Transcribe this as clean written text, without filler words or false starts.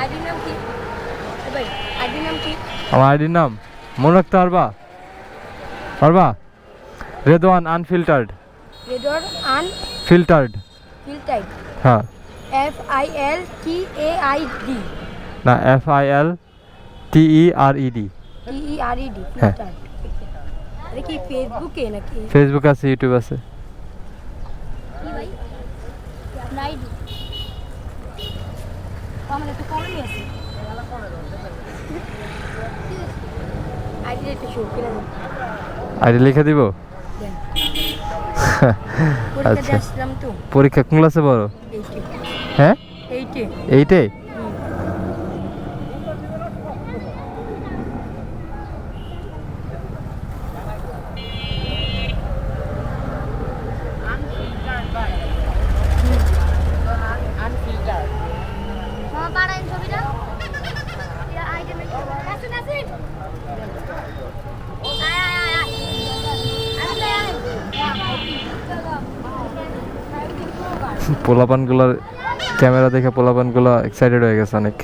ID নাম কি ভাই? আইডি নাম কি? আমার আইডির নাম মনে রাখতে পারবা? পারবা? রেদওয়ান আনফিল্টার্ড। রেডর আন ফিল্টার্ড। ফিল্টার্ড। হ্যাঁ। FILTAID। না, FILTERED। TERED হ্যাঁ। ফিল্টার্ড। আরে কি ফেসবুকে নাকি? ফেসবুক আছে, ইউটিউব আছে। কি ভাই? আইডি আমার একটু কমই আছে। আইডি একটু শো করে দাও। আইডি লিখে দিব? দেন। আচ্ছা। পরীক্ষা আসলাম তো। পরীক্ষা কোন ক্লাসে পড়ো? 8 হ্যাঁ, 8 8-এ? মামা পাড়ায় ছবিটা ইয়া আইডি নাকি আসুন আসুন আয় আয় আয় আয় পোলাপানগুলোর ক্যামেরা দেখে পোলাপানগুলো এক্সাইটেড হয়ে গেছে অনেক।